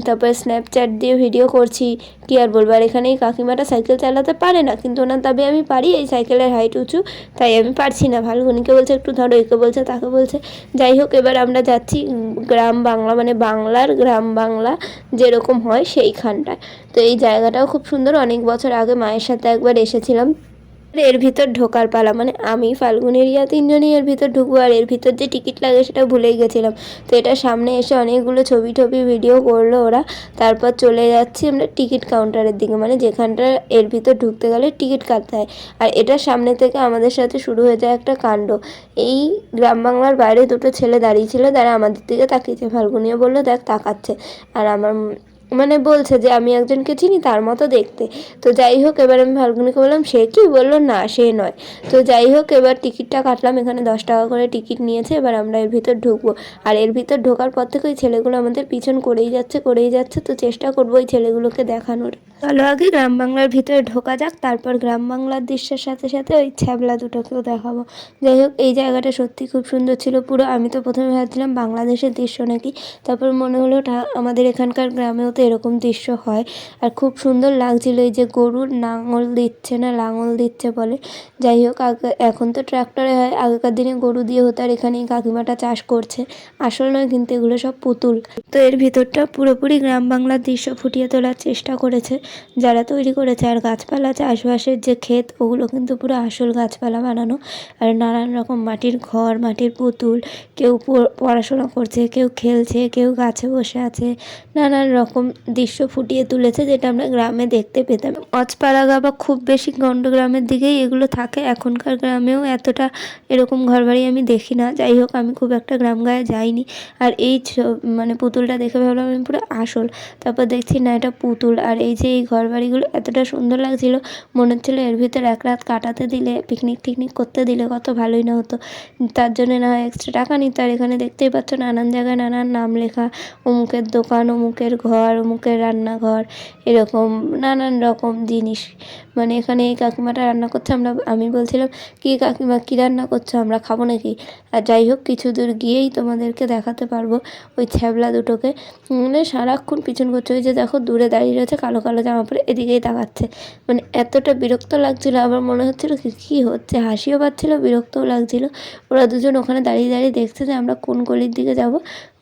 তারপরে স্ন্যাপচ্যাট দিয়ে ভিডিও করছি। কি আর বলবো। আর এখানে এই কাকিমাটা সাইকেল চালাতে পারে না, কিন্তু ওনার দাবি আমি পারি, এই সাইকেলের হাইট উঁচু তাই আমি পারছি না। ফাল্গুনিকে বলছে একটু ধরো, একে বলছে তাকে বলছে। যাই হোক এবার আমরা যাচ্ছি গ্রাম বাংলা, মানে বাংলার গ্রাম বাংলা যেরকম হয় সেইখানটায়। তো এই জায়গাটাও খুব সুন্দর, অনেক বছর আগে মায়ের সাথে একবার এসেছিলাম। এর ভিতর ঢোকার পালা, মানে আমি ফাল্গুনি রিয়া তিনজনই এর ভিতর ঢুকবো। আর এর ভিতর যে টিকিট লাগে সেটা ভুলেই গেছিলাম। তো এটা সামনে এসে অনেকগুলো ছবি ভিডিও করলো ওরা। তারপর চলে যাচ্ছি আমরা টিকিট কাউন্টারের দিকে, মানে যেখানটা এর ভিতর ঢুকতে গেলে টিকিট কাটতে হয়। আর এটার সামনে থেকে আমাদের সাথে শুরু হয়ে যায় একটা কাণ্ড। এই গ্রাম বাংলার বাইরে দুটো ছেলে দাঁড়িয়েছিল, তারা আমাদের দিকে তাকিয়েছে। ফাল্গুনিও বললো দেখ তাকাচ্ছে, আর আমার মানে বলছে যে আমি একজনকে চিনি তার মতো দেখতে। তো যাই হোক এবার আমি ফাল্গুনিকে বললাম সে কি, বললো না সে নয়। তো যাই হোক এবার টিকিটটা কাটলাম, এখানে 10 টাকা করে টিকিট নিয়েছে। এবার আমরা এর ভিতর ঢুকবো। আর এর ভিতর ঢোকার পর থেকে ওই ছেলেগুলো আমাদের পিছন করেই যাচ্ছে। তো চেষ্টা করবো ওই ছেলেগুলোকে দেখানোর। চলো আগে গ্রাম বাংলার ভিতরে ঢোকা যাক, তারপর গ্রাম বাংলার দৃশ্যের সাথে সাথে ওই ছ্যাবলা দুটোকেও দেখাবো। যাই হোক এই জায়গাটা সত্যি খুব সুন্দর ছিল পুরো। আমি তো প্রথমে ভাবছিলাম বাংলাদেশের দৃশ্য নাকি, তারপর মনে হলো আমাদের এখানকার গ্রামেও তো এরকম দৃশ্য হয়। আর খুব সুন্দর লাগছিল। এই যে গরুর লাঙল দিচ্ছে বলে, যাই হোক এখন তো ট্র্যাক্টরে হয়, আগেকার দিনে গরু দিয়ে হতো। আর এখানে কাকিমাটা চাষ করছে, আসল নয় কিন্তু এগুলো সব পুতুল। তো এর ভিতরটা পুরোপুরি গ্রাম বাংলার দৃশ্য ফুটিয়ে তোলার চেষ্টা করেছে যারা তৈরি করেছে। আর গাছপালা চাষবাসের যে ক্ষেত ওগুলো কিন্তু পুরো আসল গাছপালা বানানো। আর নানান রকম মাটির ঘর, মাটির পুতুল, কেউ পড়াশোনা করছে, কেউ খেলছে, কেউ গাছে বসে আছে, নানান রকম দৃশ্য ফুটিয়ে তুলেছে যেটা আমরা গ্রামে দেখতে পেতাম। অজপাড়াগা বা খুব বেশি গ্রামের দিকেই এগুলো থাকে, এখনকার গ্রামেও এতটা এরকম ঘরবাড়ি আমি দেখি না। যাই হোক আমি খুব একটা গ্রাম গায়ে যাইনি। আর এই মানে পুতুলটা দেখে ভাবলাম আমি পুরো আসল, তারপর দেখছি না এটা পুতুল। আর এই যে এই এই ঘর বাড়িগুলো এতটা সুন্দর লাগছিল, মনে হচ্ছিল এর ভিতরে এক রাত কাটাতে দিলে, পিকনিক টিকনিক করতে দিলে কত ভালোই না হতো। তার জন্য না হয় এক্সট্রা টাকা নিত। আর এখানে দেখতেই পাচ্ছ নানান জায়গায় নানান নাম লেখা, অমুকের দোকান, অমুকের ঘর, অমুকের রান্নাঘর, এরকম নানান রকম জিনিস। মানে এখানে এই কাকিমাটা রান্না করছে, আমি বলছিলাম কী কাকিমা কী রান্না করছো, আমরা খাবো নাকি? আর যাই হোক কিছু দূর গিয়েই তোমাদেরকে দেখাতে পারবো ওই ছ্যাবলা দুটোকে। মানে সারাক্ষণ পিছন করছে, ওই যে দেখো দূরে দাঁড়িয়ে রয়েছে কালো কালো জামা পরে, এদিকেই তাকাচ্ছে। মানে এতটা বিরক্ত লাগছিল, আবার মনে হচ্ছিল কী হচ্ছে, হাসিও পাচ্ছিল, বিরক্তও লাগছিল। ওরা দুজন ওখানে দাঁড়িয়ে দাঁড়িয়ে দেখছে যে আমরা কোন গলির দিকে যাব,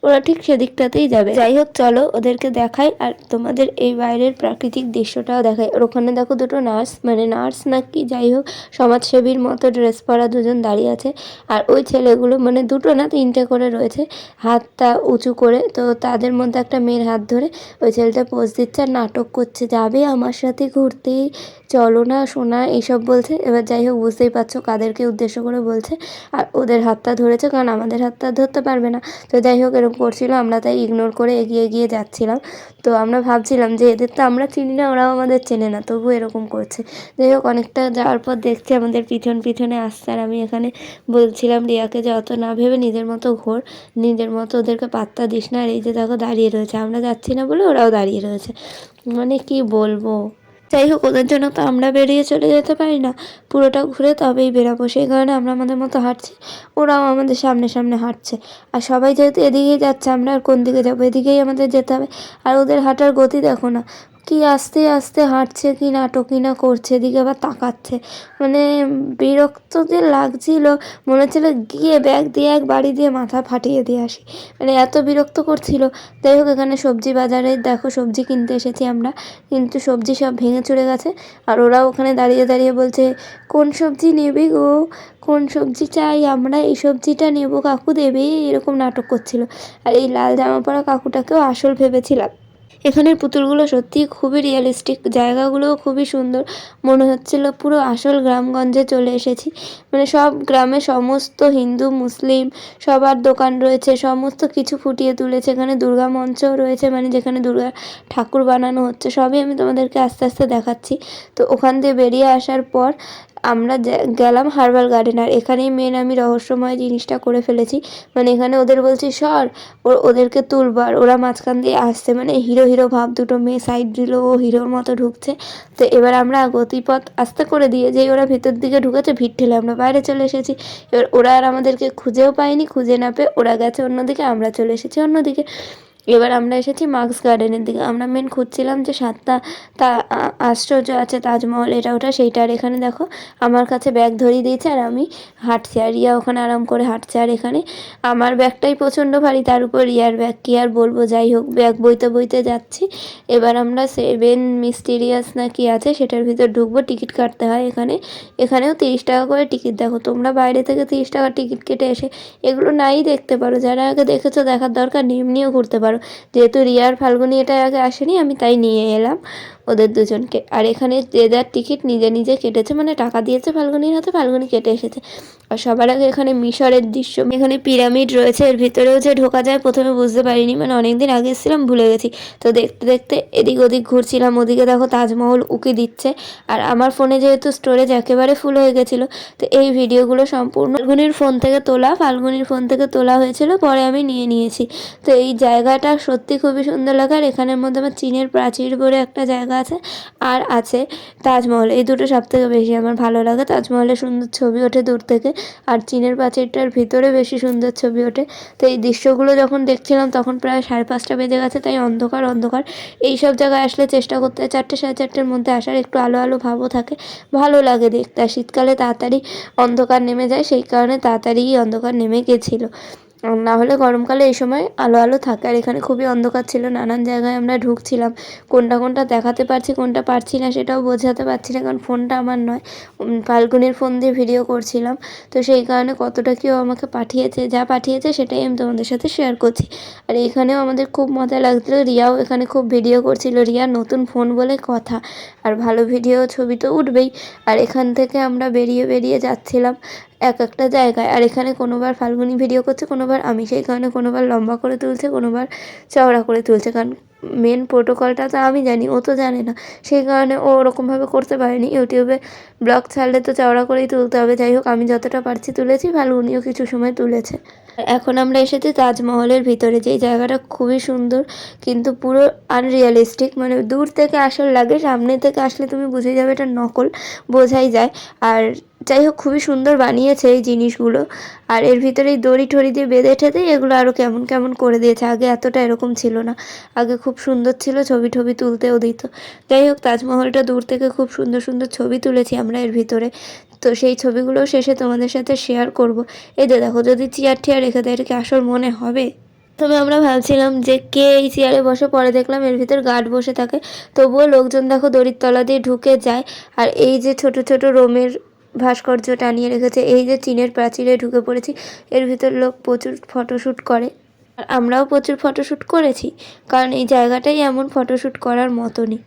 ওরা ঠিক সেদিকটাতেই যাবে। যাই হোক চলো ওদেরকে দেখাই আর তোমাদের এই বাইরের প্রাকৃতিক দৃশ্যটাও দেখাই। আর ওখানে দেখো দুটো নার্স, মানে নার্স নাকি যাই হোক সমাজসেবীর মতো ড্রেস পরা দুজন দাঁড়িয়ে আছে। আর ওই ছেলেগুলো মানে দুটো না তিনটে করে রয়েছে, হাতটা উঁচু করে। তো তাদের মধ্যে একটা মেয়ের হাত ধরে ওই ছেলেটা পোজ দিচ্ছে আর নাটক করছে, যাবে আমার সাথে ঘুরতে, চলো না সোনা, এইসব বলছে। এবার যাই হোক বুঝতেই পারছো কাদেরকে উদ্দেশ্য করে বলছে। আর ওদের হাতটা ধরেছে, কারণ আমাদের হাতটা ধরতে পারবে না। তো যাই হোক এরকম করছিল, আমরা তাই ইগনোর করে এগিয়ে এগিয়ে যাচ্ছিলাম। তো আমরা ভাবছিলাম যে এদের তো আমরা চিনি না, ওরাও আমাদের চেনে না, তবু এরকম করছে। যাই হোক অনেকটা যাওয়ার পর দেখছি আমাদের পিছন পিছনে আসছে। আর আমি এখানে বলছিলাম রিয়াকে যে অত না ভেবে নিজের মতো ঘোর, নিজের মতো ওদেরকে পাত্তা দিস না। আর এই যে দেখো দাঁড়িয়ে রয়েছে, আমরা যাচ্ছি না বলে ওরাও দাঁড়িয়ে রয়েছে, মানে কি বলবো। যাই হোক ওদের জন্য তো আমরা বেরিয়ে চলে যেতে পারি না, পুরোটা ঘুরে তবেই বেরাবো। সেই কারণে আমরা আমাদের মতো হাঁটছি, ওরাও আমাদের সামনে সামনে হাঁটছে। আর সবাই যেহেতু এদিকেই যাচ্ছে, আমরা আর কোন দিকে যাবো, এদিকেই আমাদের যেতে হবে। আর ওদের হাঁটার গতি দেখো না, কি আস্তে আস্তে হাঁটছে, কি নাটকই না করছে, এদিকে আবার তাকাচ্ছে। মানে বিরক্ত যে লাগছিল, মনে হচ্ছিল গিয়ে ব্যাগ দিয়ে এক বাড়ি দিয়ে মাথা ফাটিয়ে দিয়ে আসি, মানে এত বিরক্ত করছিল। যাই হোক এখানে সবজি বাজারে দেখো সবজি কিনতে এসেছি আমরা, কিন্তু সবজি সব ভেঙে চুরে গেছে। আর ওরা ওখানে দাঁড়িয়ে দাঁড়িয়ে বলছে কোন সবজি নেবে গো, কোন সবজি চাই, আমরা এই সবজিটা নেব, কাকু দেবে, এরকম নাটক করছিল। আর এই লাল জামা পরা কাকুটাকেও আসল ভেবেছিলাম। এখানের পুতুলগুলো সত্যিই খুবই রিয়েলিস্টিক, জায়গাগুলোও খুবই সুন্দর, মনে হচ্ছিল পুরো আসল গ্রামগঞ্জে চলে এসেছি। মানে সব গ্রামে সমস্ত হিন্দু মুসলিম সবার দোকান রয়েছে, সমস্ত কিছু ফুটিয়ে তুলেছে। এখানে দুর্গা মঞ্চও রয়েছে, মানে যেখানে দুর্গা ঠাকুর বানানো হচ্ছে, সবই আমি তোমাদেরকে আস্তে আস্তে দেখাচ্ছি। তো ওখান দিয়ে বেরিয়ে আসার পর আমরা গেলাম হার্বাল গার্ডেন। আর এখানেই মেন আমি রহস্যময় জিনিসটা করে ফেলেছি, মানে এখানে ওদের বলছি সর, ওদেরকে তুলবার, ওরা মাঝখান দিয়ে আসছে, মানে হিরো হিরো ভাব, দুটো মেয়ে সাইড দিল, ও হিরোর মতো ঢুকছে। তো এবার আমরা গতিপথ আস্তে করে দিয়ে যেই ওরা ভিতর দিকে ঢুকেছে, ভিড় ঠেলে আমরা বাইরে চলে এসেছি। এবার ওরা আর আমাদেরকে খুঁজেও পায়নি, খুঁজে না পেয়ে ওরা গেছে অন্যদিকে, আমরা চলে এসেছি অন্যদিকে। এবার আমরা এসেছি মার্কস গার্ডেনের দিকে। আমরা মেন খুঁজছিলাম যে 7টা আশ্চর্য আছে, তাজমহল এটা ওটা সেইটা। আর এখানে দেখো আমার কাছে ব্যাগ ধরিয়ে দিয়েছে আর আমি হাঁটছি, আর রিয়া ওখানে আরাম করে হাঁটছে। আর এখানে আমার ব্যাগটাই প্রচণ্ড ভারী, তার উপর রিয়ার ব্যাগ, কী আর বলবো। যাই হোক ব্যাগ বইতে বইতে যাচ্ছি। এবার আমরা 7 মিস্টিরিয়াস না কি আছে সেটার ভিতর ঢুকবো, টিকিট কাটতে হয় এখানেও 30 টাকা করে টিকিট। দেখো তোমরা বাইরে থেকে 30 টাকা টিকিট কেটে এসে এগুলো নাই দেখতে পারো, যারা আগে দেখেছো দেখার দরকার নেই, এমনিও ঘুরতে পারো। যেহেতু রিয়ার ফাল্গুনি এটা আগে আসেনি, আমি তাই নিয়ে এলাম ওদের দুজনকে। আর এখানে যে যার টিকিট নিজে নিজে কেটেছে, মানে টাকা দিয়েছে ফাল্গুনির হাতে, ফাল্গুনি কেটে এসেছে। আর সবার আগে এখানে মিশরের দৃশ্য, এখানে পিরামিড রয়েছে, এর ভিতরেও যে ঢোকা যায় প্রথমে বুঝতে পারিনি, মানে অনেকদিন আগে এসেছিলাম ভুলে গেছি। তো দেখতে দেখতে এদিক ওদিক ঘুরছিলাম, ওদিকে দেখো তাজমহল উকি দিচ্ছে। আর আমার ফোনে যেহেতু স্টোরেজ একেবারে ফুল হয়ে গেছিলো, তো এই ভিডিওগুলো সম্পূর্ণ ফাল্গুনির ফোন থেকে তোলা হয়েছিল, পরে আমি নিয়ে নিয়েছি। তো এই জায়গাটা সত্যি খুবই সুন্দর লাগে। আর এখানের মধ্যে আমার চীনের প্রাচীর বলে একটা জায়গা আছে, আর আছে তাজমহল, এই দুটো সব থেকে বেশি আমার ভালো লাগে। তাজমহলে সুন্দর ছবি ওঠে দূর থেকে, আর চীনের প্রাচীরটার ভিতরে বেশি সুন্দর ছবি ওঠে। তো এই দৃশ্যগুলো যখন দেখছিলাম তখন প্রায় 5:30 বেজে গেছে, তাই অন্ধকার। এইসব জায়গায় আসলে চেষ্টা করতে হয় 4টে 4:30-এর মধ্যে আসার, একটু আলো আলো ভাবও থাকে, ভালো লাগে দেখতে। আর শীতকালে তাড়াতাড়ি অন্ধকার নেমে যায়, সেই কারণে তাড়াতাড়িই অন্ধকার নেমে গেছিলো, না হলে গরমকালে এই সময় আলো আলো থাকে। আর এখানে খুবই অন্ধকার ছিল, নানান জায়গায় আমরা ঢুকছিলাম, কোনটা দেখাতে পারছি কোনটা পারছি না সেটাও বোঝাতে পারছি না, কারণ ফোনটা আমার নয়, ফাল্গুনির ফোন দিয়ে ভিডিও করছিলাম। তো সেই কারণে কতটা কেউ আমাকে যা পাঠিয়েছে সেটাই আমি তোমাদের সাথে শেয়ার করছি। আর এখানেও আমাদের খুব মজা লাগছিলো, রিয়াও এখানে খুব ভিডিও করছিল, রিয়ার নতুন ফোন বলে কথা, আর ভালো ভিডিও ছবি তো উঠবেই। আর এখান থেকে আমরা বেরিয়ে যাচ্ছিলাম, এক একটা জায়গায়। আর এখানে কোনোবার ফাল্গুনি ভিডিও করছে, কোনোবার আমি, সেই কারণে কোনোবার লম্বা করে তুলছে, কোনোবার চওড়া করে তুলছে, কারণ মেন প্রোটোকলটা তো আমি জানি, ও তো জানে না, সেই কারণে ও ওরকমভাবে করতে পারেনি। ইউটিউবে ব্লগ ছাড়লে তো চওড়া করেই তুলতে হবে। যাই হোক, আমি যতটা পারছি তুলেছি, ফাল্গুনিও কিছু সময় তুলেছে। এখন আমরা এসেছি তাজমহলের ভিতরে, যেই জায়গাটা খুবই সুন্দর কিন্তু পুরো আনরিয়ালিস্টিক, মানে দূর থেকে আসল লাগে, সামনে থেকে আসলে তুমি বুঝে যাবে এটা নকল, বোঝাই যায়। আর যাই হোক, খুবই সুন্দর বানিয়েছে এই জিনিসগুলো। আর এর ভিতরে এই দড়ি ঠড়ি দিয়ে বেঁধে ঠেঁধে এগুলো আরও কেমন কেমন করে দিয়েছে। আগে এতটা এরকম ছিল না, আগে খুব সুন্দর ছিল, ছবি টবি তুলতেও দিত। যাই হোক, তাজমহলটা দূর থেকে খুব সুন্দর সুন্দর ছবি তুলেছি আমরা এর ভিতরে, তো সেই ছবিগুলো শেষে তোমাদের সাথে শেয়ার করব। এই যে দেখো, যদি চেয়ার টেয়ার রেখে দেয়, এটা কি আসল মনে হবে? তবে আমরা ভাবছিলাম যে কে এই চেয়ারে বসে, পরে দেখলাম এর ভিতর গার্ড বসে থাকে। তবুও লোকজন দেখো দড়ির তলা দিয়ে ঢুকে যায়। আর এই যে ছোট ছোট রোমের ভাস্কর্য টানিয়ে রেখেছে, এই যে চীনের প্রাচীরে ঢুকে পড়েছি, এর ভিতর লোক প্রচুর ফটোশ্যুট করে। আর আমরাও প্রচুর ফটোশ্যুট করেছি, কারণ এই জায়গাটাই এমন ফটোশ্যুট করার মতনই।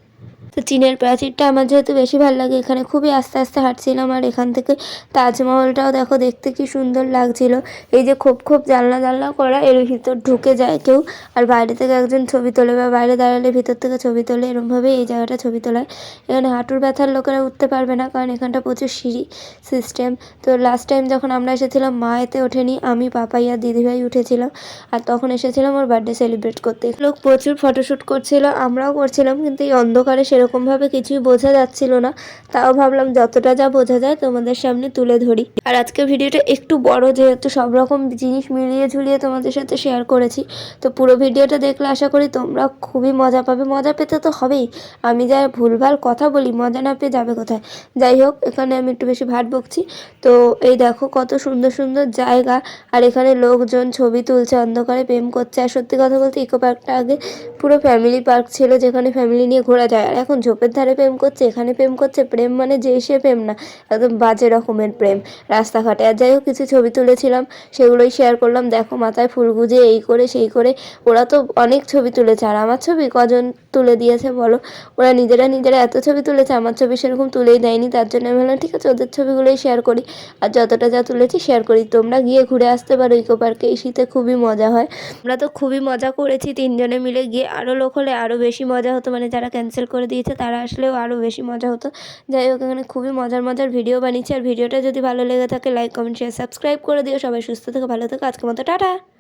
তো চীনের প্রাচীরটা আমার যেহেতু বেশি ভালো লাগে, এখানে খুবই আস্তে আস্তে হাঁটছিলাম। আর এখান থেকে তাজমহলটাও দেখো, দেখতে কি সুন্দর লাগছিল। এই যে খোপ খোপ জানলা জানলা করা, এর ভিতর ঢুকে যায় কেউ, আর বাইরে থেকে একজন ছবি তোলে, বা বাইরে দাঁড়ালে ভিতর থেকে ছবি তোলে, এরমভাবে এই জায়গাটা ছবি তোলায়। এখানে হাঁটুর ব্যথার লোকেরা উঠতে পারবে না, কারণ এখানটা প্রচুর সিঁড়ি সিস্টেম। তো লাস্ট টাইম যখন আমরা এসেছিলাম, মা এতে ওঠেনি, আমি, পাপাই আর দিদিভাই উঠেছিলাম। আর তখন এসেছিলাম ওর বার্থডে সেলিব্রেট করতে। লোক প্রচুর ফটোশ্যুট করছিল, আমরাও করছিলাম, কিন্তু এই অন্ধকারে সেরকমভাবে কিছুই বোঝা যাচ্ছিল না। তাও ভাবলাম যতটা যা বোঝা যায় তোমাদের সামনে তুলে ধরি। আর আজকে ভিডিওটা একটু বড়, যেহেতু সব রকম জিনিস মিলিয়ে ঝুলিয়ে তোমাদের সাথে শেয়ার করেছি। তো পুরো ভিডিওটা দেখলে আশা করি তোমরা খুবই মজা পাবে। মজা পেতে তো হবেই, আমি যা ভুলভাল কথা বলি, মজা না পেয়ে যাবে কোথায়। যাই হোক, এখানে আমি একটু বেশি ভাট বকছি। তো এই দেখো কত সুন্দর সুন্দর জায়গা, আর এখানে লোকজন ছবি তুলছে, অন্ধকারে প্রেম করছে। আর সত্যি কথা বলতে, ইকো পার্কটা আগে পুরো ফ্যামিলি পার্ক ছিল, যেখানে ফ্যামিলি নিয়ে ঘোরা যায়। আর এখন ঝোপের ধারে প্রেম করছে, এখানে প্রেম করছে। প্রেম মানে যে সে প্রেম না, একদম বাজে রকমের প্রেম রাস্তাঘাটে। আর যাই হোক, কিছু ছবি তুলেছিলাম, সেগুলোই শেয়ার করলাম। দেখো, মাথায় ফুল গুজে এই করে সেই করে, ওরা তো অনেক ছবি তুলেছে। আর আমার ছবি কজন তুলে দিয়েছে বলো? ওরা নিজেরা নিজেরা এত ছবি তুলেছে, আমার ছবি সেরকম তুলেই দেয়নি। তার জন্য আমি বললাম ঠিক আছে, ওদের ছবিগুলোই শেয়ার করি, আর যতটা যা তুলেছি শেয়ার করি। তোমরা গিয়ে ঘুরে আসতে পারো ইকো পার্কে, এই শীতে খুবই মজা হয়। আমরা তো খুবই মজা করেছি তিনজনে মিলে গিয়ে। আরও লোক হলে আরও বেশি মজা হতো, মানে যারা ক্যান্সেল করে দিয়েছে তারা আসলেও আরও বেশি মজা হতো। যাই হোক, এখানে খুবই মজার মজার ভিডিও বানিয়েছি। আর ভিডিওটা যদি ভালো লেগে থাকে, লাইক কমেন্ট শেয়ার সাবস্ক্রাইব করে দিও। সবাই সুস্থ থেকে ভালো থেকো। আজকের মতো টাটা।